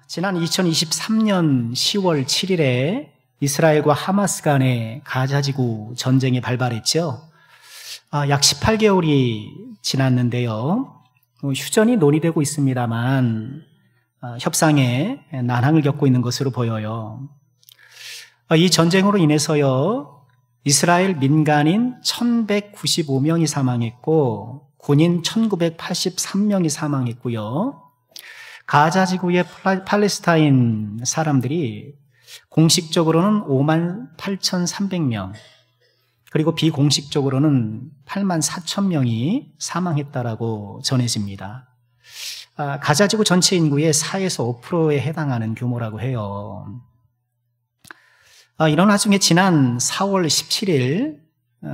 지난 2023년 10월 7일에 이스라엘과 하마스 간의 가자지구 전쟁이 발발했죠. 약 18개월이 지났는데요. 휴전이 논의되고 있습니다만 협상에 난항을 겪고 있는 것으로 보여요. 이 전쟁으로 인해서요, 이스라엘 민간인 1195명이 사망했고 군인 1983명이 사망했고요. 가자지구의 팔레스타인 사람들이 공식적으로는 58,300명, 그리고 비공식적으로는 84,000명이 사망했다라고 전해집니다. 가자지구 전체 인구의 4에서 5%에 해당하는 규모라고 해요. 이런 와중에 지난 4월 17일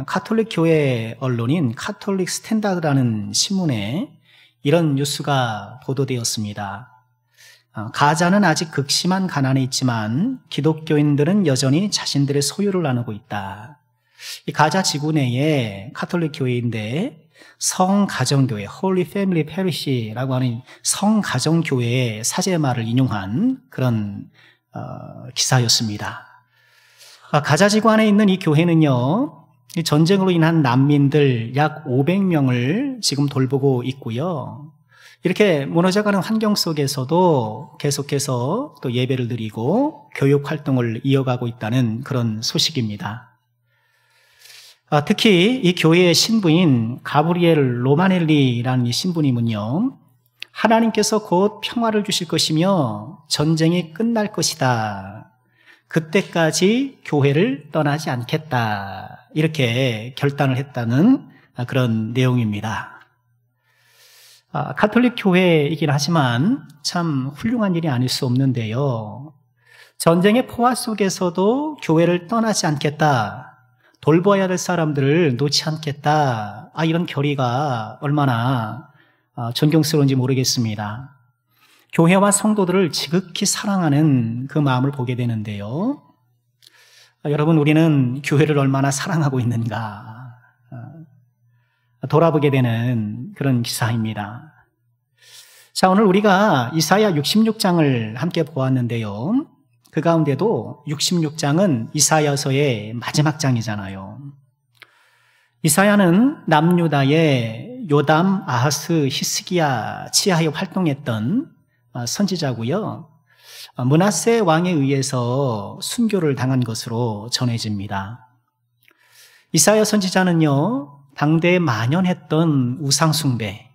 카톨릭 교회 언론인 카톨릭 스탠다드라는 신문에 이런 뉴스가 보도되었습니다. 가자는 아직 극심한 가난에 있지만 기독교인들은 여전히 자신들의 소유를 나누고 있다. 이 가자 지구 내에 카톨릭 교회인데 성가정교회, Holy Family Parish라고 하는 성가정교회의 사제말을 인용한 그런 기사였습니다. 가자 지구 안에 있는 이 교회는요, 이 전쟁으로 인한 난민들 약 500명을 지금 돌보고 있고요. 이렇게 무너져가는 환경 속에서도 계속해서 또 예배를 드리고 교육 활동을 이어가고 있다는 그런 소식입니다. 특히 이 교회의 신부인 가브리엘 로마넬리라는 이 신부님은요, 하나님께서 곧 평화를 주실 것이며 전쟁이 끝날 것이다. 그때까지 교회를 떠나지 않겠다. 이렇게 결단을 했다는 그런 내용입니다. 가톨릭 교회이긴 하지만 참 훌륭한 일이 아닐 수 없는데요. 전쟁의 포화 속에서도 교회를 떠나지 않겠다. 돌봐야 될 사람들을 놓지 않겠다. 이런 결의가 얼마나 존경스러운지 모르겠습니다. 교회와 성도들을 지극히 사랑하는 그 마음을 보게 되는데요. 여러분, 우리는 교회를 얼마나 사랑하고 있는가 돌아보게 되는 그런 기사입니다. 자, 오늘 우리가 이사야 66장을 함께 보았는데요. 그 가운데도 66장은 이사야서의 마지막 장이잖아요. 이사야는 남유다의 요담, 아하스, 히스기야 치하에 활동했던 선지자고요. 므낫세 왕에 의해서 순교를 당한 것으로 전해집니다. 이사야 선지자는요, 당대에 만연했던 우상숭배,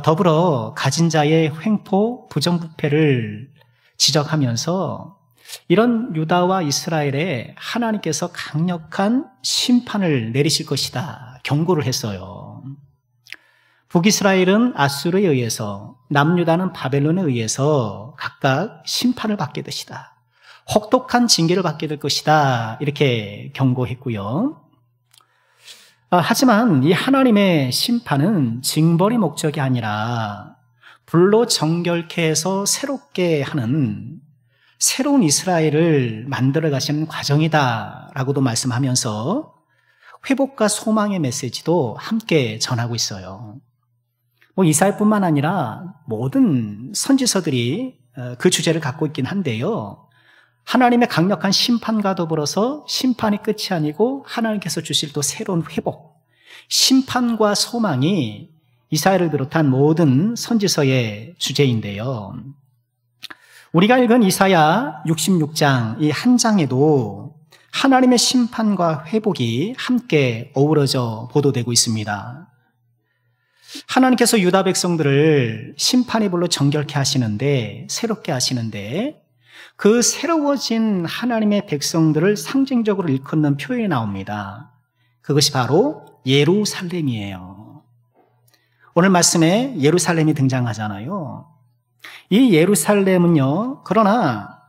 더불어 가진 자의 횡포, 부정부패를 지적하면서 이런 유다와 이스라엘에 하나님께서 강력한 심판을 내리실 것이다 경고를 했어요. 북이스라엘은 아수르에 의해서, 남유다는 바벨론에 의해서 각각 심판을 받게 되시다. 혹독한 징계를 받게 될 것이다. 이렇게 경고했고요. 하지만 이 하나님의 심판은 징벌이 목적이 아니라 불로 정결케 해서 새롭게 하는 새로운 이스라엘을 만들어 가시는 과정이다라고도 말씀하면서 회복과 소망의 메시지도 함께 전하고 있어요. 이사야뿐만 아니라 모든 선지서들이 그 주제를 갖고 있긴 한데요. 하나님의 강력한 심판과 더불어서 심판이 끝이 아니고 하나님께서 주실 또 새로운 회복, 심판과 소망이 이사야를 비롯한 모든 선지서의 주제인데요. 우리가 읽은 이사야 66장 이 한 장에도 하나님의 심판과 회복이 함께 어우러져 보도되고 있습니다. 하나님께서 유다 백성들을 심판의 불로 정결케 하시는데, 새롭게 하시는데, 그 새로워진 하나님의 백성들을 상징적으로 일컫는 표현이 나옵니다. 그것이 바로 예루살렘이에요. 오늘 말씀에 예루살렘이 등장하잖아요. 이 예루살렘은요, 그러나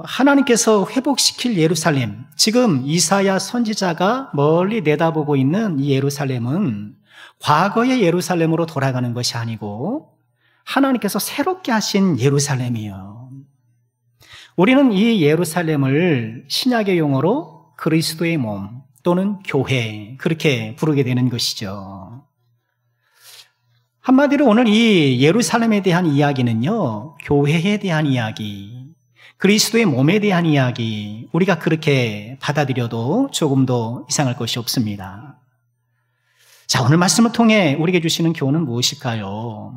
하나님께서 회복시킬 예루살렘, 지금 이사야 선지자가 멀리 내다보고 있는 이 예루살렘은 과거의 예루살렘으로 돌아가는 것이 아니고 하나님께서 새롭게 하신 예루살렘이에요. 우리는 이 예루살렘을 신약의 용어로 그리스도의 몸 또는 교회, 그렇게 부르게 되는 것이죠. 한마디로 오늘 이 예루살렘에 대한 이야기는요, 교회에 대한 이야기, 그리스도의 몸에 대한 이야기, 우리가 그렇게 받아들여도 조금 더 이상할 것이 없습니다. 자, 오늘 말씀을 통해 우리에게 주시는 교훈은 무엇일까요?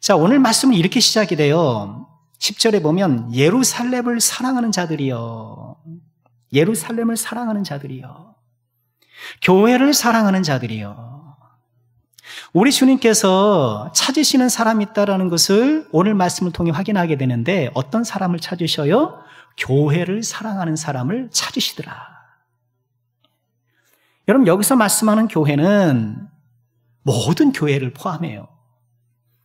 자, 오늘 말씀은 이렇게 시작이 돼요. 10절에 보면 예루살렘을 사랑하는 자들이요. 예루살렘을 사랑하는 자들이요. 교회를 사랑하는 자들이요. 우리 주님께서 찾으시는 사람이 있다는 것을 오늘 말씀을 통해 확인하게 되는데 어떤 사람을 찾으셔요? 교회를 사랑하는 사람을 찾으시더라. 여러분, 여기서 말씀하는 교회는 모든 교회를 포함해요.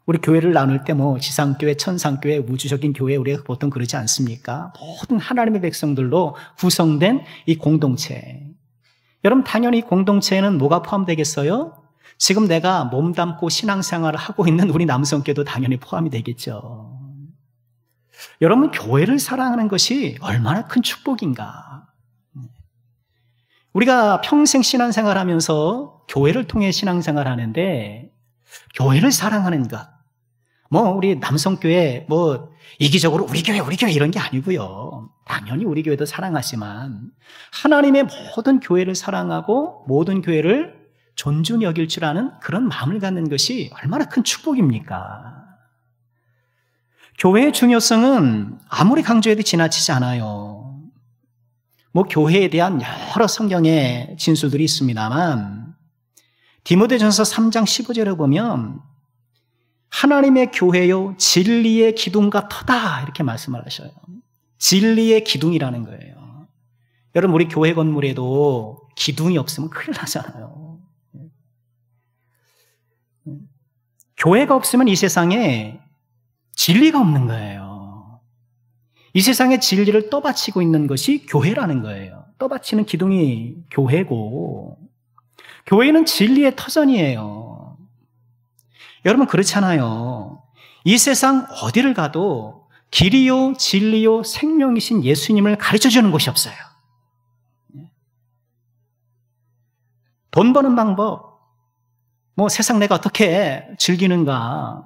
우리 교회를 나눌 때 지상교회, 천상교회, 우주적인 교회, 우리가 보통 그러지 않습니까? 모든 하나님의 백성들로 구성된 이 공동체. 여러분, 당연히 공동체에는 뭐가 포함되겠어요? 지금 내가 몸담고 신앙생활을 하고 있는 우리 남성교회도 당연히 포함이 되겠죠. 여러분, 교회를 사랑하는 것이 얼마나 큰 축복인가. 우리가 평생 신앙생활 하면서 교회를 통해 신앙생활 하는데 교회를 사랑하는 것. 우리 남성교회, 이기적으로 우리 교회 이런 게 아니고요. 당연히 우리 교회도 사랑하지만 하나님의 모든 교회를 사랑하고 모든 교회를 존중히 여길 줄 아는 그런 마음을 갖는 것이 얼마나 큰 축복입니까? 교회의 중요성은 아무리 강조해도 지나치지 않아요. 교회에 대한 여러 성경의 진술들이 있습니다만 디모데전서 3장 15절에 보면 하나님의 교회요 진리의 기둥과 터다 이렇게 말씀을 하셔요. 진리의 기둥이라는 거예요. 여러분, 우리 교회 건물에도 기둥이 없으면 큰일 나잖아요. 교회가 없으면 이 세상에 진리가 없는 거예요. 이 세상에 진리를 떠받치고 있는 것이 교회라는 거예요. 떠받치는 기둥이 교회고 교회는 진리의 터전이에요. 여러분, 그렇잖아요. 이 세상 어디를 가도 길이요 진리요 생명이신 예수님을 가르쳐주는 곳이 없어요. 돈 버는 방법, 세상 내가 어떻게 즐기는가,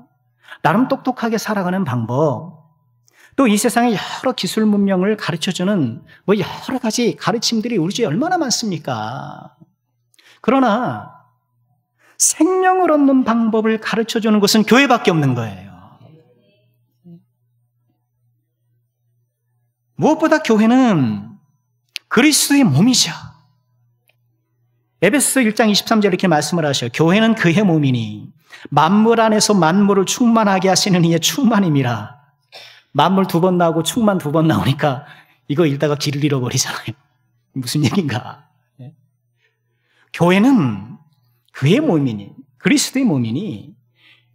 나름 똑똑하게 살아가는 방법, 또 이 세상의 여러 기술 문명을 가르쳐주는 여러 가지 가르침들이 우리 주에 얼마나 많습니까? 그러나 생명을 얻는 방법을 가르쳐주는 것은 교회밖에 없는 거예요. 무엇보다 교회는 그리스도의 몸이죠. 에베소서 1장 23절 이렇게 말씀을 하셔요. 교회는 그의 몸이니 만물 안에서 만물을 충만하게 하시는 이의 충만임이라. 만물 2번 나오고 충만 2번 나오니까 이거 읽다가 길을 잃어버리잖아요. 무슨 얘기인가? 교회는 그의 몸이니 그리스도의 몸이니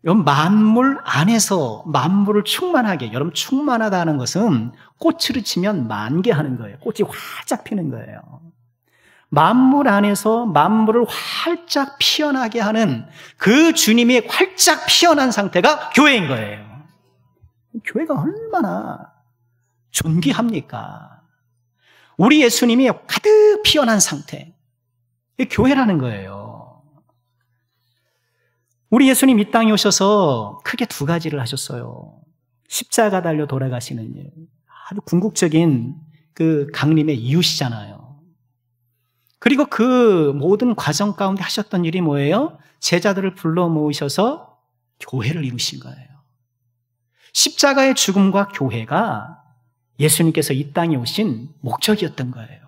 만물 안에서 만물을 충만하게, 여러분, 충만하다는 것은 꽃을 치면 만개하는 거예요. 꽃이 활짝 피는 거예요. 만물 안에서 만물을 활짝 피어나게 하는 그 주님이 활짝 피어난 상태가 교회인 거예요. 교회가 얼마나 존귀합니까? 우리 예수님이 가득 피어난 상태, 이게 교회라는 거예요. 우리 예수님 이 땅에 오셔서 크게 2가지를 하셨어요. 십자가 달려 돌아가시는 일, 아주 궁극적인 그 강림의 이유시잖아요. 그리고 그 모든 과정 가운데 하셨던 일이 뭐예요? 제자들을 불러 모으셔서 교회를 이루신 거예요. 십자가의 죽음과 교회가 예수님께서 이 땅에 오신 목적이었던 거예요.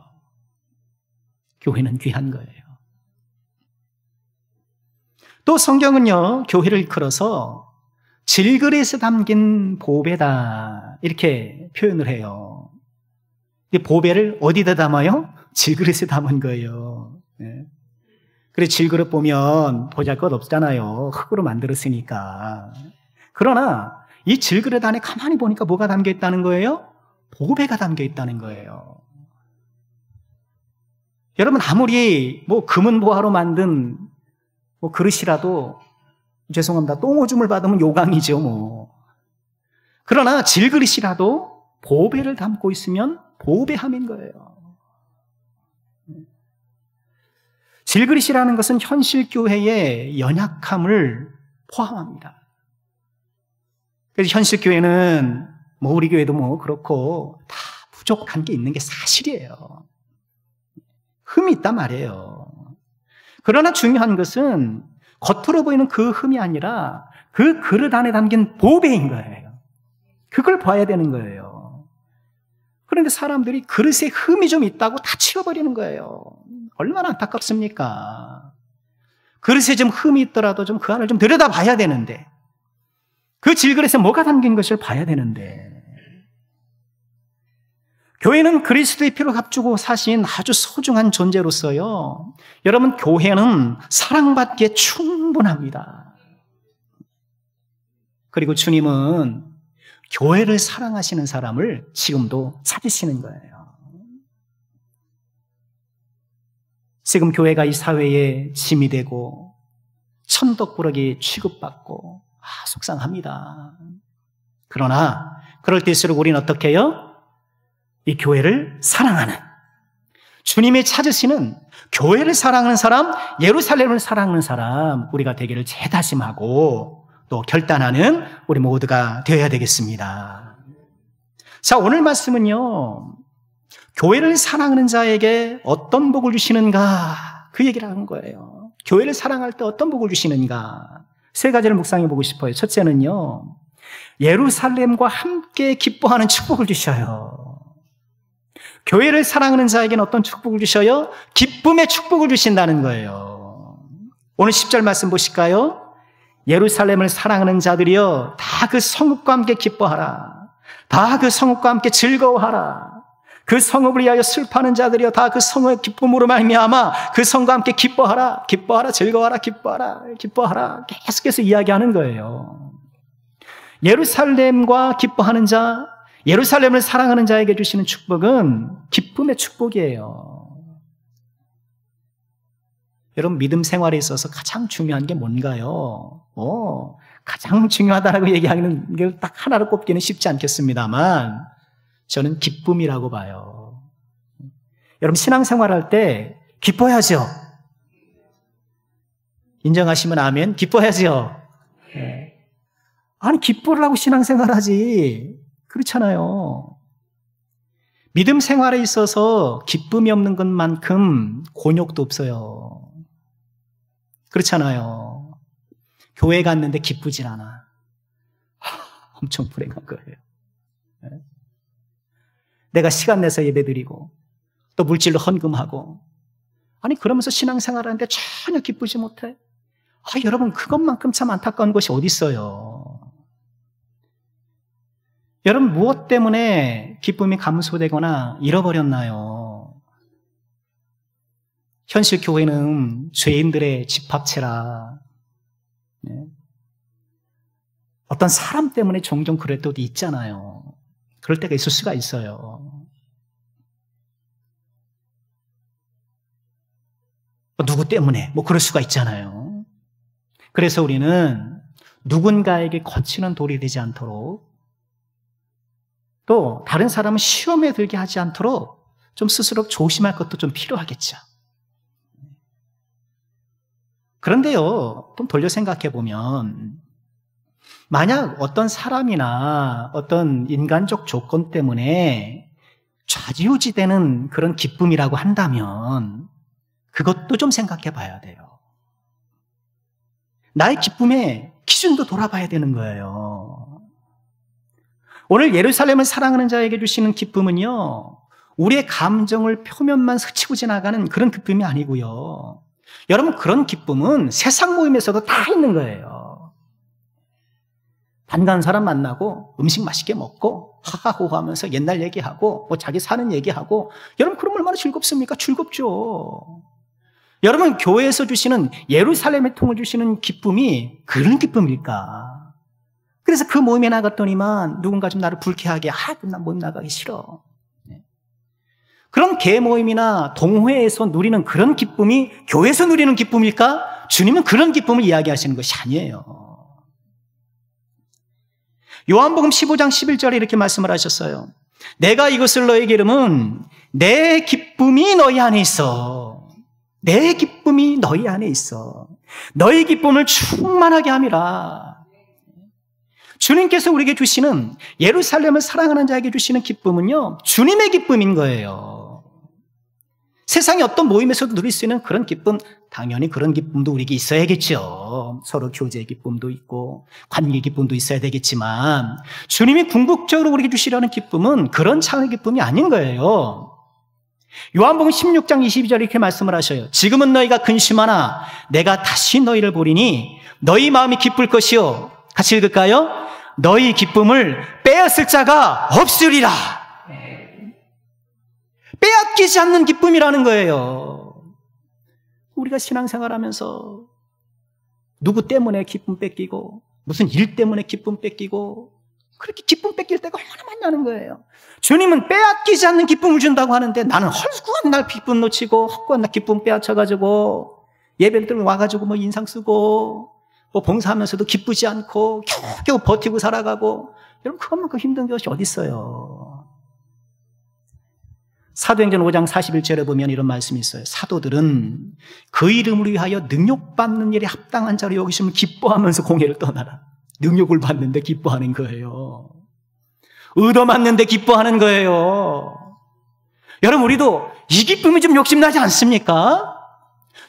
교회는 귀한 거예요. 또 성경은요, 교회를 일컬어서 질그릇에 담긴 보배다 이렇게 표현을 해요. 이 보배를 어디다 담아요? 질그릇에 담은 거예요. 그래, 질그릇 보면 보잘것없잖아요. 흙으로 만들었으니까. 그러나 이 질그릇 안에 가만히 보니까 뭐가 담겨 있다는 거예요? 보배가 담겨 있다는 거예요. 여러분, 아무리 금은 보화로 만든 그릇이라도, 죄송합니다, 똥오줌을 받으면 요강이죠. 그러나 질그릇이라도 보배를 담고 있으면 보배함인 거예요. 질그릇이라는 것은 현실 교회의 연약함을 포함합니다. 그래서 현실 교회는 우리 교회도 그렇고 다 부족한 게 있는 게 사실이에요. 흠이 있단 말이에요. 그러나 중요한 것은 겉으로 보이는 그 흠이 아니라 그 그릇 안에 담긴 보배인 거예요. 그걸 봐야 되는 거예요. 그런데 사람들이 그릇에 흠이 좀 있다고 다 치워버리는 거예요. 얼마나 안타깝습니까? 그릇에 좀 흠이 있더라도 좀 그 안을 좀 들여다봐야 되는데, 그 질그릇에 뭐가 담긴 것을 봐야 되는데, 교회는 그리스도의 피로 값주고 사신 아주 소중한 존재로서요, 여러분, 교회는 사랑받기에 충분합니다. 그리고 주님은 교회를 사랑하시는 사람을 지금도 찾으시는 거예요. 지금 교회가 이 사회에 짐이 되고 천덕꾸러기 취급받고 속상합니다. 그러나 그럴 때일수록 우리는 어떻게 해요? 이 교회를 사랑하는, 주님이 찾으시는 교회를 사랑하는 사람, 예루살렘을 사랑하는 사람, 우리가 되기를 재다짐하고 또 결단하는 우리 모두가 되어야 되겠습니다. 자, 오늘 말씀은요, 교회를 사랑하는 자에게 어떤 복을 주시는가, 그 얘기를 하는 거예요. 교회를 사랑할 때 어떤 복을 주시는가, 세 가지를 묵상해 보고 싶어요. 첫째는요, 예루살렘과 함께 기뻐하는 축복을 주셔요. 교회를 사랑하는 자에게는 어떤 축복을 주셔요? 기쁨의 축복을 주신다는 거예요. 오늘 10절 말씀 보실까요? 예루살렘을 사랑하는 자들이여 다 그 성읍과 함께 기뻐하라. 다 그 성읍과 함께 즐거워하라. 그 성읍을 위하여 슬퍼하는 자들이여 다 그 성의 기쁨으로 말미암아 그 성과 함께 기뻐하라. 기뻐하라. 즐거워하라. 기뻐하라. 기뻐하라. 계속해서 이야기하는 거예요. 예루살렘과 기뻐하는 자, 예루살렘을 사랑하는 자에게 주시는 축복은 기쁨의 축복이에요. 여러분, 믿음 생활에 있어서 가장 중요한 게 뭔가요? 가장 중요하다라고 얘기하는 게 딱 하나로 꼽기는 쉽지 않겠습니다만 저는 기쁨이라고 봐요. 여러분, 신앙생활할 때 기뻐야죠. 인정하시면 아멘. 기뻐야죠. 네. 아니, 기뻐하려고 신앙생활하지. 그렇잖아요. 믿음 생활에 있어서 기쁨이 없는 것만큼 곤욕도 없어요. 그렇잖아요. 교회 갔는데 기쁘질 않아. 엄청 불행한 거예요. 네. 내가 시간 내서 예배드리고 또 물질로 헌금하고, 아니 그러면서 신앙생활하는데 전혀 기쁘지 못해. 여러분, 그것만큼 참 안타까운 것이 어디 있어요. 여러분, 무엇 때문에 기쁨이 감소되거나 잃어버렸나요? 현실 교회는 죄인들의 집합체라, 네. 어떤 사람 때문에 종종 그럴 때도 있잖아요. 그럴 때가 있을 수가 있어요. 누구 때문에 그럴 수가 있잖아요. 그래서 우리는 누군가에게 거치는 돌이 되지 않도록, 또 다른 사람은 시험에 들게 하지 않도록 좀 스스로 조심할 것도 좀 필요하겠죠. 그런데요, 좀 돌려 생각해 보면, 만약 어떤 사람이나 어떤 인간적 조건 때문에 좌지우지되는 그런 기쁨이라고 한다면 그것도 좀 생각해 봐야 돼요. 나의 기쁨의 기준도 돌아봐야 되는 거예요. 오늘 예루살렘을 사랑하는 자에게 주시는 기쁨은요, 우리의 감정을 표면만 스치고 지나가는 그런 기쁨이 아니고요. 여러분, 그런 기쁨은 세상 모임에서도 다 있는 거예요. 반가운 사람 만나고 음식 맛있게 먹고 하하호호 하면서 옛날 얘기하고 자기 사는 얘기하고, 여러분 그럼 얼마나 즐겁습니까? 즐겁죠. 여러분, 교회에서 주시는, 예루살렘의 통을 주시는 기쁨이 그런 기쁨일까? 그래서 그 모임에 나갔더니만 누군가 좀 나를 불쾌하게, 난 모임 나가기 싫어. 그런 개 모임이나 동호회에서 누리는 그런 기쁨이 교회에서 누리는 기쁨일까? 주님은 그런 기쁨을 이야기하시는 것이 아니에요. 요한복음 15장 11절에 이렇게 말씀을 하셨어요. 내가 이것을 너에게 이름은 내 기쁨이 너희 안에 있어. 내 기쁨이 너희 안에 있어. 너희 기쁨을 충만하게 함이라. 주님께서 우리에게 주시는, 예루살렘을 사랑하는 자에게 주시는 기쁨은요, 주님의 기쁨인 거예요. 세상의 어떤 모임에서도 누릴 수 있는 그런 기쁨, 당연히 그런 기쁨도 우리에게 있어야겠죠. 서로 교제의 기쁨도 있고 관계 기쁨도 있어야 되겠지만, 주님이 궁극적으로 우리에게 주시려는 기쁨은 그런 차원의 기쁨이 아닌 거예요. 요한복음 16장 22절에 이렇게 말씀을 하셔요. 지금은 너희가 근심하나 내가 다시 너희를 보리니 너희 마음이 기쁠 것이요. 같이 읽을까요? 너희 기쁨을 빼앗을 자가 없으리라. 빼앗기지 않는 기쁨이라는 거예요. 우리가 신앙생활하면서 누구 때문에 기쁨 뺏기고 무슨 일 때문에 기쁨 뺏기고 그렇게 기쁨 뺏길 때가 얼마나 많냐는 거예요. 주님은 빼앗기지 않는 기쁨을 준다고 하는데 나는 헐구한 날 기쁨 놓치고 헛구한 날 기쁨 빼앗아가지고 예배들 와가지고 뭐 인상 쓰고 뭐 봉사하면서도 기쁘지 않고 겨우 버티고 살아가고, 여러분 그것만큼 힘든 것이 어디 있어요. 사도행전 5장 41절에 보면 이런 말씀이 있어요. 사도들은 그 이름을 위하여 능욕받는 일에 합당한 자로 여기심을 기뻐하면서 공회를 떠나라. 능욕을 받는데 기뻐하는 거예요. 얻어맞는데 기뻐하는 거예요. 여러분 우리도 이 기쁨이 좀 욕심나지 않습니까?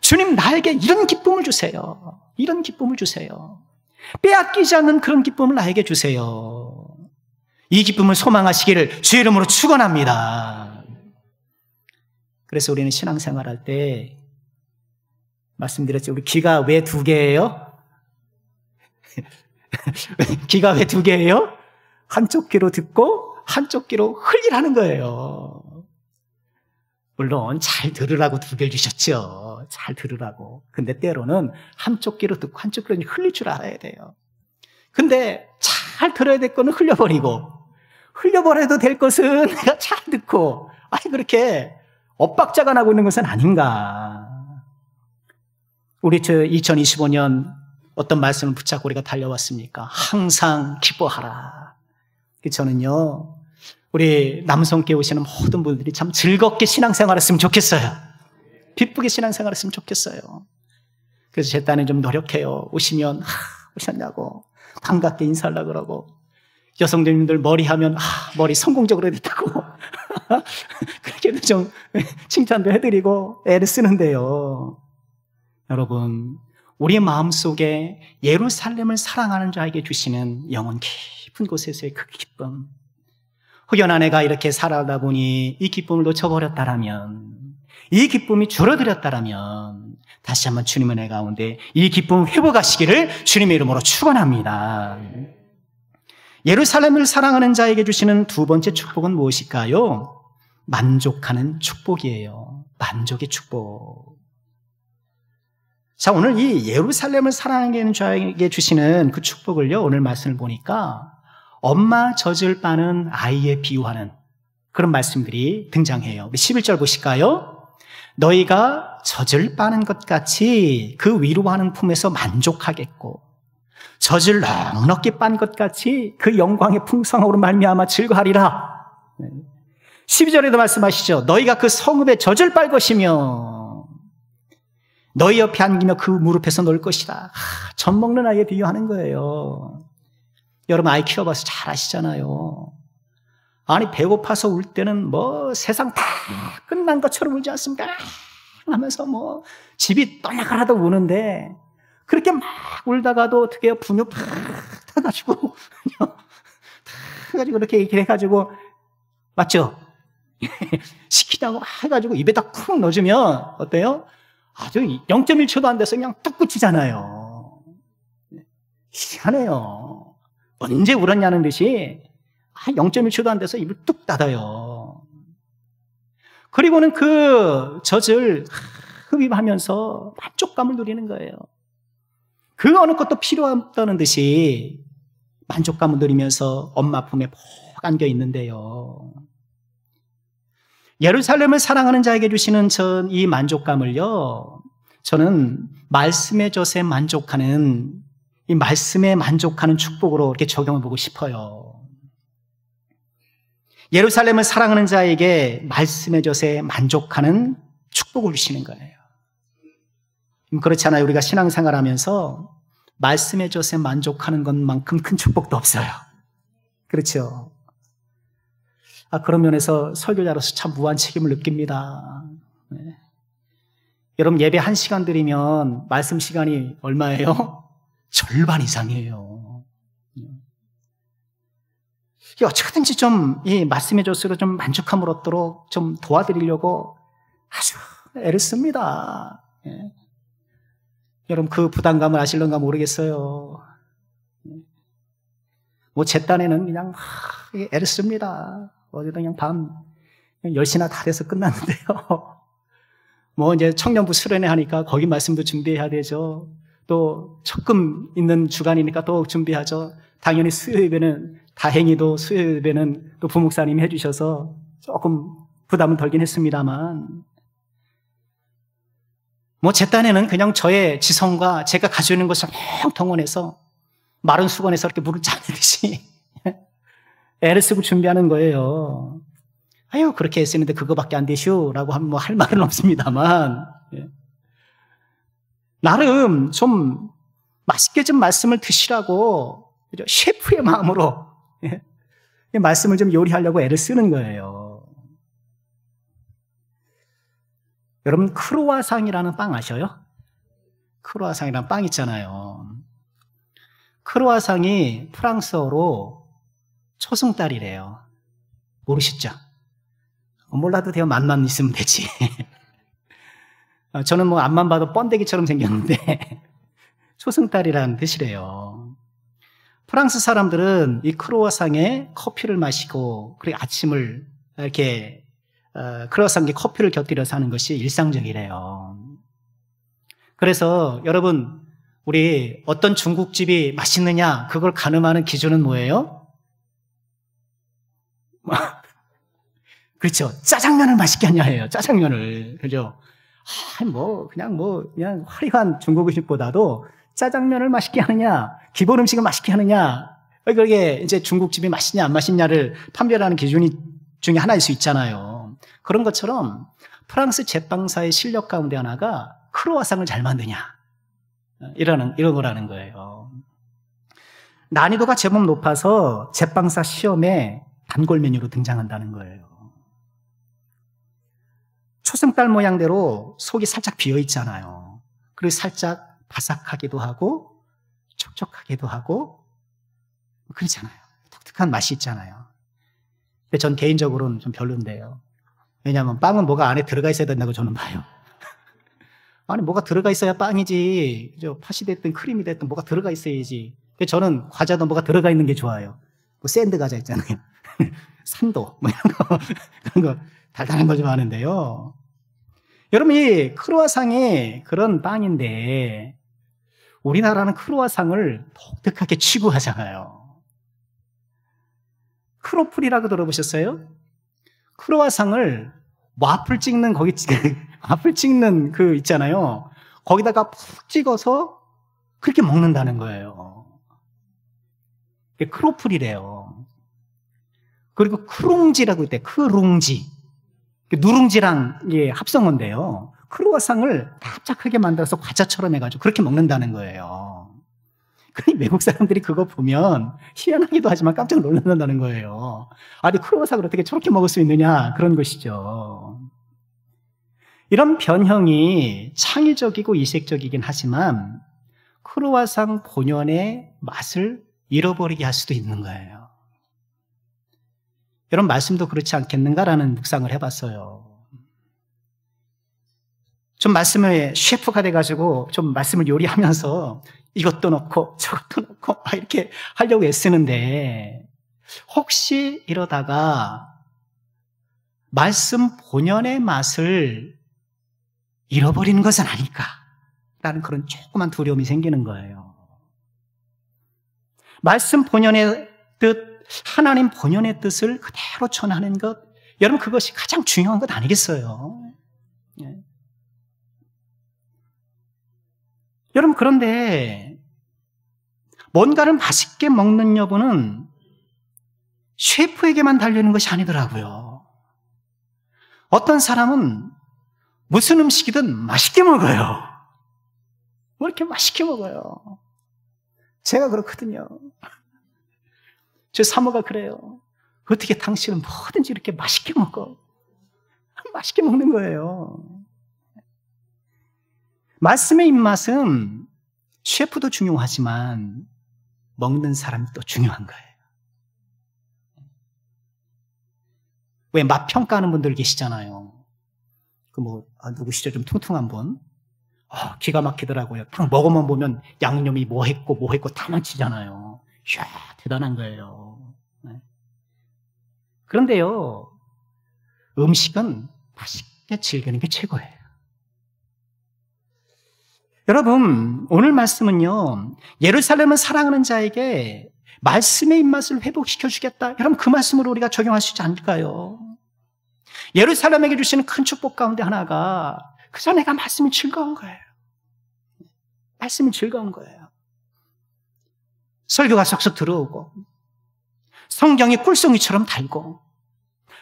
주님 나에게 이런 기쁨을 주세요. 이런 기쁨을 주세요. 빼앗기지 않는 그런 기쁨을 나에게 주세요. 이 기쁨을 소망하시기를 주의 이름으로 축원합니다. 그래서 우리는 신앙생활할 때 말씀드렸죠. 우리 귀가 왜 두 개예요? 귀가 왜 두 개예요? 한쪽 귀로 듣고 한쪽 귀로 흘리라는 거예요. 물론 잘 들으라고 두 개를 주셨죠. 잘 들으라고. 근데 때로는 한쪽 귀로 듣고 한쪽 귀로 흘릴 줄 알아야 돼요. 근데 잘 들어야 될 거는 흘려버리고, 흘려버려도 될 것은 내가 잘 듣고, 아니 그렇게 엇박자가 나고 있는 것은 아닌가. 우리 2025년 어떤 말씀을 붙잡고 우리가 달려왔습니까? 항상 기뻐하라. 저는요, 우리 남성께 오시는 모든 분들이 참 즐겁게 신앙생활했으면 좋겠어요. 기쁘게 신앙생활했으면 좋겠어요. 그래서 제 딴에 좀 노력해요. 오시면 오셨냐고 반갑게 인사하려고 그러고, 여성님들 머리하면 머리 성공적으로 됐다고 그렇게도 좀 칭찬도 해드리고 애를 쓰는데요. 여러분, 우리의 마음속에 예루살렘을 사랑하는 자에게 주시는 영혼 깊은 곳에서의 그 기쁨, 혹여 아내가 이렇게 살아다 보니 이 기쁨을 놓쳐버렸다라면, 이 기쁨이 줄어들었다라면 다시 한번 주님의 은혜 가운데 이 기쁨 회복하시기를 주님의 이름으로 축원합니다. 예루살렘을 사랑하는 자에게 주시는 두 번째 축복은 무엇일까요? 만족하는 축복이에요. 만족의 축복. 자, 오늘 이 예루살렘을 사랑하는 자에게 주시는 그 축복을요, 오늘 말씀을 보니까 엄마 젖을 빠는 아이에 비유하는 그런 말씀들이 등장해요. 우리 11절 보실까요? 너희가 젖을 빠는 것 같이 그 위로하는 품에서 만족하겠고, 젖을 넉넉히 빤 것 같이 그 영광의 풍성함으로 말미암아 즐거하리라. 12절에도 말씀하시죠. 너희가 그 성읍에 젖을 빨 것이며 너희 옆에 안기며 그 무릎에서 놀 것이다. 젖 먹는 아이에 비유하는 거예요. 여러분 아이 키워봐서 잘 아시잖아요. 아니 배고파서 울 때는 뭐 세상 다 끝난 것처럼 울지 않습니까? 하면서 뭐 집이 떠나가라도 우는데, 그렇게 막 울다가도 어떻게 해요? 분유 팍 타가지고 그렇게 얘기를 해가지고, 맞죠? 시키자고 해가지고 입에다 쿵 넣어주면 어때요? 아주 0.1초도 안 돼서 그냥 뚝 붙이잖아요. 희한해요. 언제 울었냐는 듯이 0.1초도 안 돼서 입을 뚝 닫아요. 그리고는 그 젖을 흡입하면서 만족감을 누리는 거예요. 그 어느 것도 필요 없다는 듯이 만족감을 누리면서 엄마 품에 푹 안겨 있는데요. 예루살렘을 사랑하는 자에게 주시는 이 만족감을요, 저는 말씀의 젖에 만족하는, 이 말씀에 만족하는 축복으로 이렇게 적용해 보고 싶어요. 예루살렘을 사랑하는 자에게 말씀의 젖에 만족하는 축복을 주시는 거예요. 그렇잖아요. 우리가 신앙생활 하면서 말씀의 젖에 만족하는 것만큼 큰 축복도 없어요. 그렇죠. 그런 면에서 설교자로서 참 무한 책임을 느낍니다. 네. 여러분 예배 1시간 드리면 말씀 시간이 얼마예요? 절반 이상이에요. 어떻게든지 좀 이 말씀의 젖으로 좀 만족함을 얻도록 좀 도와드리려고 아주 애를 씁니다. 예. 여러분 그 부담감을 아실런가 모르겠어요. 뭐 제 딴에는 그냥 애를 씁니다. 어제도 그냥 밤 10시나 다 돼서 끝났는데요. 뭐 이제 청년부 수련회 하니까 거기 말씀도 준비해야 되죠. 또 적금 있는 주간이니까 또 준비하죠. 당연히 수요예배는 다행히도 수요예배는 또 부목사님이 해주셔서 조금 부담은 덜긴 했습니다만 뭐 제 딴에는 그냥 저의 지성과 제가 가지고 있는 것을 막 동원해서 마른 수건에서 이렇게 물을 짜내듯이 애를 쓰고 준비하는 거예요. 아유 그렇게 애쓰는데 그거밖에 안 되슈라고 하면 뭐 할 말은 없습니다만 나름 좀 맛있게 좀 말씀을 드시라고 셰프의 마음으로 말씀을 좀 요리하려고 애를 쓰는 거예요. 여러분 크로와상이라는 빵 아셔요? 크로와상이라는 빵 있잖아요. 크로와상이 프랑스어로 초승달이래요. 모르시죠? 몰라도 돼요. 맛만 있으면 되지. 저는 뭐 앞만 봐도 번데기처럼 생겼는데 초승달이라는 뜻이래요. 프랑스 사람들은 이 크로와상에 커피를 마시고 그리고 아침을 이렇게 크로와상에 커피를 곁들여서 하는 것이 일상적이래요. 그래서 여러분 우리 어떤 중국집이 맛있느냐 그걸 가늠하는 기준은 뭐예요? 그렇죠. 짜장면을 맛있게 하냐예요. 짜장면을. 그죠? 그냥 화려한 중국 음식보다도 짜장면을 맛있게 하느냐, 기본 음식을 맛있게 하느냐, 그게 이제 중국집이 맛있냐, 안 맛있냐를 판별하는 기준이 중에 하나일 수 있잖아요. 그런 것처럼 프랑스 제빵사의 실력 가운데 하나가 크로와상을 잘 만드냐, 이런 거라는 거예요. 난이도가 제법 높아서 제빵사 시험에 단골 메뉴로 등장한다는 거예요. 초승달 모양대로 속이 살짝 비어 있잖아요. 그리고 살짝 바삭하기도 하고 촉촉하기도 하고 그렇잖아요. 독특한 맛이 있잖아요. 근데 전 개인적으로는 좀 별론데요. 왜냐하면 빵은 뭐가 안에 들어가 있어야 된다고 저는 봐요. 아니 뭐가 들어가 있어야 빵이지. 그죠? 팥이 됐든 크림이 됐든 뭐가 들어가 있어야지. 근데 저는 과자도 뭐가 들어가 있는 게 좋아요. 뭐 샌드 과자 있잖아요. 산도 뭐 이런 거 그런 거 달달한 거 좋아하는데요. 여러분 이 크로와상이 그런 빵인데 우리나라는 크로와상을 독특하게 취급하잖아요. 크로플이라고 들어보셨어요? 크로와상을 와플 찍는 와플 찍는 그 있잖아요. 거기다가 푹 찍어서 그렇게 먹는다는 거예요. 그게 크로플이래요. 그리고 크룽지라고 있대. 크룽지. 누룽지랑 합성어인데요. 크로와상을 납작하게 만들어서 과자처럼 해가지고 그렇게 먹는다는 거예요. 그러니 외국 사람들이 그거 보면 희한하기도 하지만 깜짝 놀란다는 거예요. 아니 크로와상을 어떻게 저렇게 먹을 수 있느냐 그런 것이죠. 이런 변형이 창의적이고 이색적이긴 하지만 크로와상 본연의 맛을 잃어버리게 할 수도 있는 거예요. 여러분 말씀도 그렇지 않겠는가라는 묵상을 해봤어요. 좀 말씀을 셰프가 돼가지고 좀 말씀을 요리하면서 이것도 넣고 저것도 넣고 이렇게 하려고 애쓰는데 혹시 이러다가 말씀 본연의 맛을 잃어버리는 것은 아닐까라는 그런 조그만 두려움이 생기는 거예요. 말씀 본연의 뜻, 하나님 본연의 뜻을 그대로 전하는 것, 여러분 그것이 가장 중요한 것 아니겠어요? 예. 여러분 그런데 뭔가를 맛있게 먹는 여부는 셰프에게만 달려있는 것이 아니더라고요. 어떤 사람은 무슨 음식이든 맛있게 먹어요. 왜 이렇게 맛있게 먹어요? 제가 그렇거든요. 제 사모가 그래요. 어떻게 당신은 뭐든지 이렇게 맛있게 먹어? 맛있게 먹는 거예요. 말씀의 입맛은 셰프도 중요하지만 먹는 사람이 또 중요한 거예요. 왜 맛 평가하는 분들 계시잖아요. 누구시죠? 좀 퉁퉁한 분. 기가 막히더라고요. 딱 먹어만 보면 양념이 뭐 했고 다 망치잖아요. 이야, 대단한 거예요. 네. 그런데요, 음식은 맛있게 즐기는 게 최고예요. 여러분, 오늘 말씀은요, 예루살렘을 사랑하는 자에게 말씀의 입맛을 회복시켜 주겠다. 여러분, 그 말씀으로 우리가 적용할 수 있지 않을까요? 예루살렘에게 주시는 큰 축복 가운데 하나가 그저 내가 말씀이 즐거운 거예요. 말씀이 즐거운 거예요. 설교가 쏙쏙 들어오고 성경이 꿀송이처럼 달고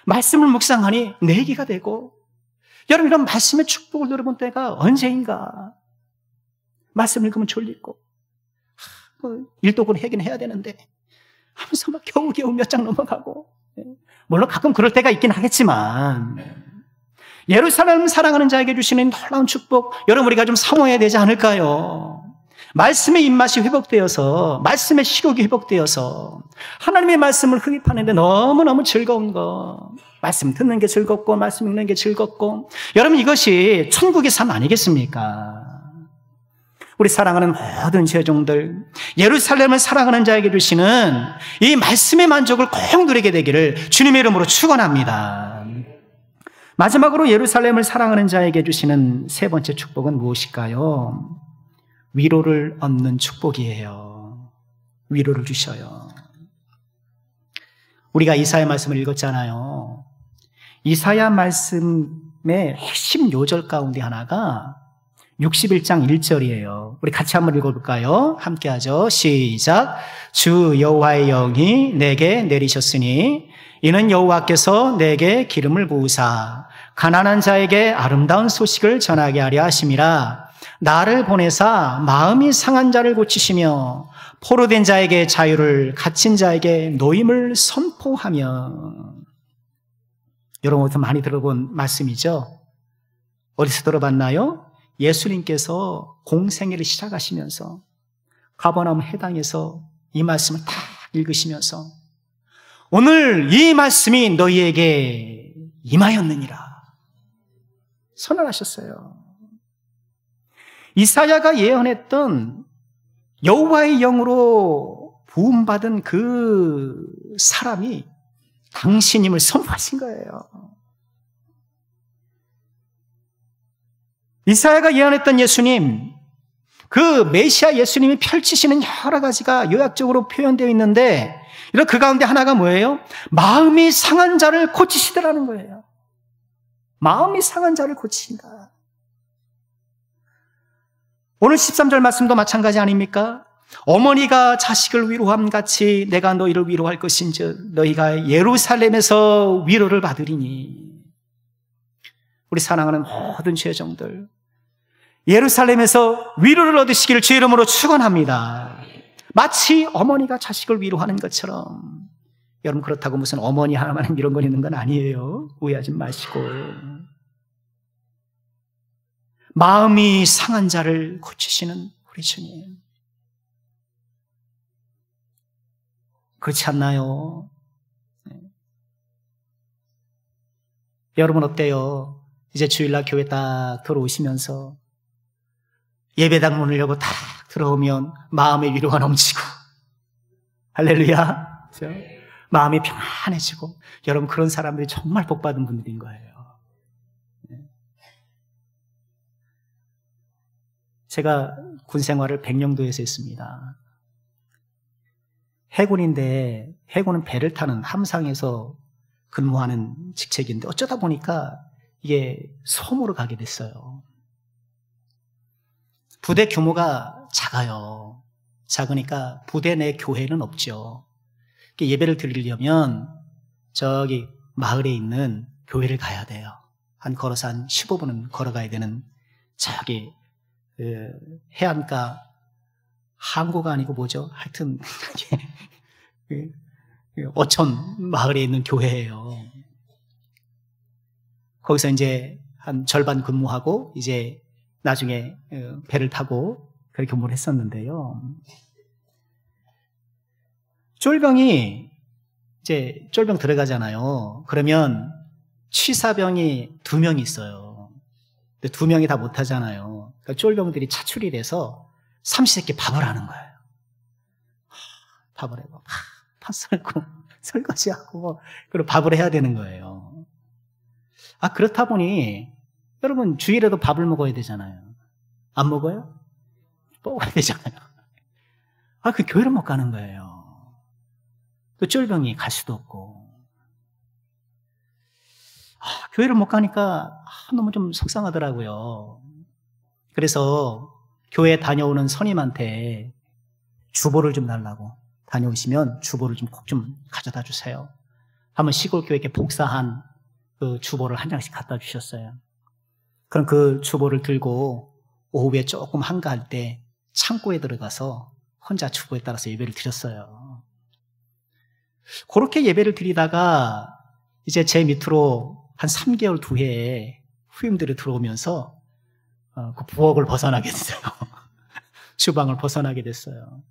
말씀을 묵상하니 내기가 되고, 여러분, 이런 말씀의 축복을 누려본 때가 언제인가? 말씀 읽으면 졸리고 일도 하긴 해야 되는데 하면서 막 겨우겨우 몇 장 넘어가고, 물론 가끔 그럴 때가 있긴 하겠지만, 예루살렘 사랑하는 자에게 주시는 놀라운 축복, 여러분 우리가 좀 사모해야 되지 않을까요? 말씀의 입맛이 회복되어서, 말씀의 식욕이 회복되어서 하나님의 말씀을 흡입하는데 너무너무 즐거운 거, 말씀 듣는 게 즐겁고 말씀 읽는 게 즐겁고, 여러분 이것이 천국의 삶 아니겠습니까? 우리 사랑하는 모든 제종들, 예루살렘을 사랑하는 자에게 주시는 이 말씀의 만족을 꼭 누리게 되기를 주님의 이름으로 축원합니다. 마지막으로 예루살렘을 사랑하는 자에게 주시는 세 번째 축복은 무엇일까요? 위로를 얻는 축복이에요. 위로를 주셔요. 우리가 이사야 말씀을 읽었잖아요. 이사야 말씀의 핵심 요절 가운데 하나가 61장 1절이에요. 우리 같이 한번 읽어볼까요? 함께 하죠. 시작. 주 여호와의 영이 내게 내리셨으니 이는 여호와께서 내게 기름을 부으사 가난한 자에게 아름다운 소식을 전하게 하려 하심이라. 나를 보내사 마음이 상한 자를 고치시며 포로된 자에게 자유를, 갇힌 자에게 노임을 선포하며. 여러분 어디서 많이 들어본 말씀이죠? 어디서 들어봤나요? 예수님께서 공생애를 시작하시면서 가버나움 해당에서 이 말씀을 다 읽으시면서 오늘 이 말씀이 너희에게 임하였느니라 선언하셨어요. 이사야가 예언했던 여호와의 영으로 부음받은 그 사람이 당신임을 선포하신 거예요. 이사야가 예언했던 예수님, 그 메시아 예수님이 펼치시는 여러 가지가 요약적으로 표현되어 있는데, 이런 그 가운데 하나가 뭐예요? 마음이 상한 자를 고치시더라는 거예요. 마음이 상한 자를 고치신다. 오늘 13절 말씀도 마찬가지 아닙니까? 어머니가 자식을 위로함 같이 내가 너희를 위로할 것인즉 너희가 예루살렘에서 위로를 받으리니. 우리 사랑하는 모든 죄종들, 예루살렘에서 위로를 얻으시기를 주의 이름으로 축원합니다. 마치 어머니가 자식을 위로하는 것처럼. 여러분 그렇다고 무슨 어머니 하나만 미련거리는 건 아니에요. 오해하지 마시고. 마음이 상한 자를 고치시는 우리 주님. 그렇지 않나요? 네. 여러분 어때요? 이제 주일날 교회 딱 들어오시면서 예배당 문을 열고 딱 들어오면 마음의 위로가 넘치고, 할렐루야, 그렇죠? 마음이 평안해지고. 여러분 그런 사람들이 정말 복받은 분들인 거예요. 제가 군 생활을 백령도에서 했습니다. 해군인데 해군은 배를 타는 함상에서 근무하는 직책인데 어쩌다 보니까 이게 섬으로 가게 됐어요. 부대 규모가 작아요. 작으니까 부대 내 교회는 없죠. 예배를 드리려면 저기 마을에 있는 교회를 가야 돼요. 걸어서 한 15분은 걸어가야 되는 저기 해안가, 항구가 아니고 뭐죠? 하여튼 어촌 마을에 있는 교회예요. 거기서 이제 한 절반 근무하고 이제 나중에 배를 타고 그렇게 근무를 했었는데요. 쫄병이 이제 쫄병 들어가잖아요. 그러면 취사병이 2명이 있어요. 근데 2명이 다 못하잖아요. 그러니까 쫄병들이 차출이 돼서 삼시세끼 밥을 하는 거예요. 밥을 해고 팥 썰고 설거지하고 그리고 밥을 해야 되는 거예요. 그렇다 보니 여러분 주일에도 밥을 먹어야 되잖아요. 안 먹어요? 먹어야 되잖아요. 그 교회를 못 가는 거예요. 그 쫄병이 갈 수도 없고. 교회를 못 가니까 너무 좀 속상하더라고요. 그래서 교회 다녀오는 선임한테 주보를 좀 달라고, 다녀오시면 주보를 좀 꼭 좀 가져다 주세요. 한번 시골 교회에 복사한 그 주보를 한 장씩 갖다 주셨어요. 그럼 그 주보를 들고 오후에 조금 한가할 때 창고에 들어가서 혼자 주보에 따라서 예배를 드렸어요. 그렇게 예배를 드리다가 이제 제 밑으로 한 3개월 뒤에 후임들이 들어오면서 그 부엌을 벗어나게 됐어요. 주방을 벗어나게 됐어요.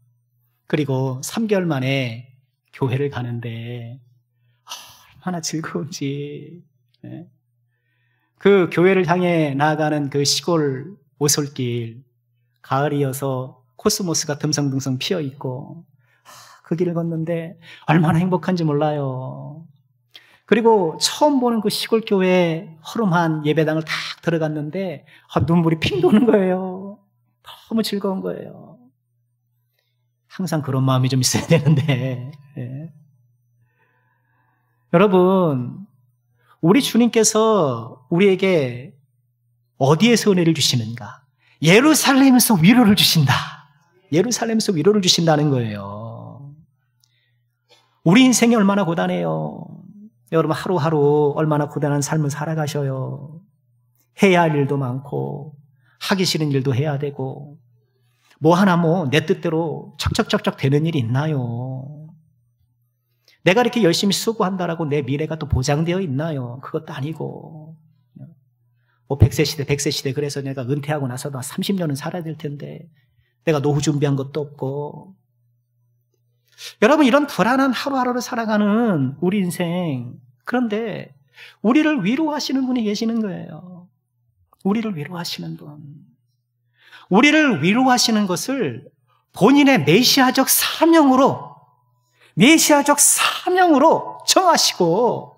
그리고 3개월 만에 교회를 가는데 얼마나 즐거운지. 그 교회를 향해 나아가는 그 시골 오솔길, 가을이어서 코스모스가 듬성듬성 피어있고 그 길을 걷는데 얼마나 행복한지 몰라요. 그리고 처음 보는 그 시골 교회 허름한 예배당을 딱 들어갔는데 눈물이 핑 도는 거예요. 너무 즐거운 거예요. 항상 그런 마음이 좀 있어야 되는데. 여러분, 우리 주님께서 우리에게 어디에서 은혜를 주시는가? 예루살렘에서 위로를 주신다. 예루살렘에서 위로를 주신다는 거예요. 우리 인생이 얼마나 고단해요. 여러분 하루하루 얼마나 고단한 삶을 살아가셔요. 해야 할 일도 많고 하기 싫은 일도 해야 되고 뭐 하나 내 뜻대로 척척척척 되는 일이 있나요? 내가 이렇게 열심히 수고한다라고 내 미래가 또 보장되어 있나요? 그것도 아니고 100세 시대 그래서 내가 은퇴하고 나서도 30년은 살아야 될 텐데 내가 노후 준비한 것도 없고. 여러분 이런 불안한 하루하루를 살아가는 우리 인생, 그런데 우리를 위로하시는 분이 계시는 거예요. 우리를 위로하시는 분. 우리를 위로하시는 것을 본인의 메시아적 사명으로 정하시고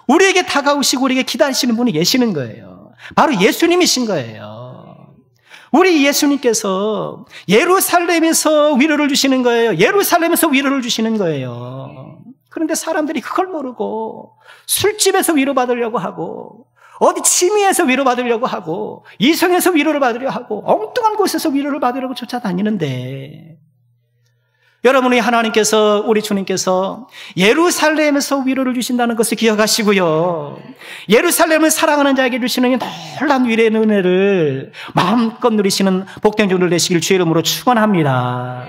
우리에게 다가오시고 우리에게 기다리시는 분이 계시는 거예요. 바로 예수님이신 거예요. 우리 예수님께서 예루살렘에서 위로를 주시는 거예요. 예루살렘에서 위로를 주시는 거예요. 그런데 사람들이 그걸 모르고 술집에서 위로받으려고 하고 어디 취미에서 위로받으려고 하고 이성에서 위로를 받으려고 하고 엉뚱한 곳에서 위로를 받으려고 쫓아다니는데, 여러분이 하나님께서, 우리 주님께서 예루살렘에서 위로를 주신다는 것을 기억하시고요, 예루살렘을 사랑하는 자에게 주시는 놀라운 위로의 은혜를 마음껏 누리시는 복된 종들 되시길 주의 이름으로 축원합니다.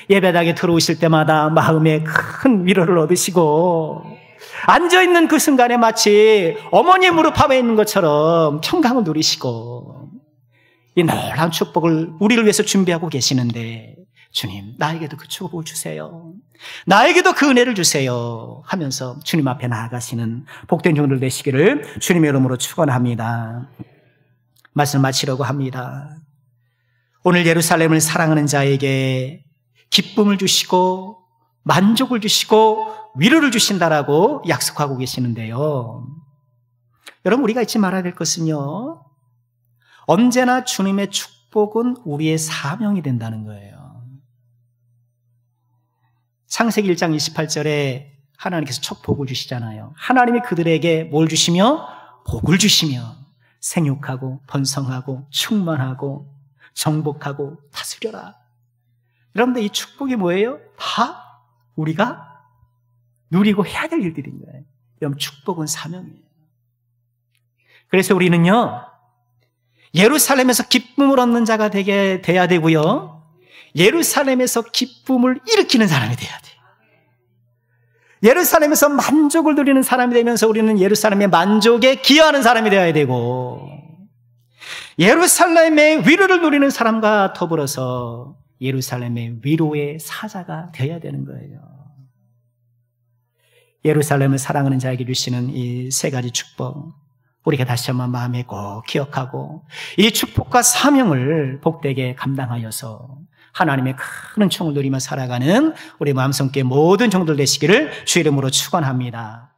예배당에 들어오실 때마다 마음에 큰 위로를 얻으시고 앉아있는 그 순간에 마치 어머니의 무릎 앞에 있는 것처럼 평강을 누리시고 이 놀라운 축복을 우리를 위해서 준비하고 계시는데, 주님 나에게도 그 축복을 주세요, 나에게도 그 은혜를 주세요 하면서 주님 앞에 나아가시는 복된 종들 되시기를 주님의 이름으로 축원합니다. 말씀 마치려고 합니다. 오늘 예루살렘을 사랑하는 자에게 기쁨을 주시고 만족을 주시고 위로를 주신다라고 약속하고 계시는데요, 여러분 우리가 잊지 말아야 될 것은요, 언제나 주님의 축복은 우리의 사명이 된다는 거예요. 창세기 1장 28절에 하나님께서 첫 복을 주시잖아요. 하나님이 그들에게 뭘 주시며? 복을 주시며 생육하고 번성하고 충만하고 정복하고 다스려라. 여러분들 이 축복이 뭐예요? 다 우리가 누리고 해야 될 일들인 거예요. 여러분 축복은 사명이에요. 그래서 우리는요, 예루살렘에서 기쁨을 얻는 자가 돼야 되고요. 예루살렘에서 기쁨을 일으키는 사람이 돼야 돼요. 예루살렘에서 만족을 누리는 사람이 되면서 우리는 예루살렘의 만족에 기여하는 사람이 되어야 되고, 예루살렘의 위로를 누리는 사람과 더불어서 예루살렘의 위로의 사자가 되어야 되는 거예요. 예루살렘을 사랑하는 자에게 주시는 이 세 가지 축복, 우리가 다시 한번 마음에 꼭 기억하고 이 축복과 사명을 복되게 감당하여서 하나님의 큰 은총을 누리며 살아가는 우리 마음성교회 모든 종들 되시기를 주 이름으로 축원합니다.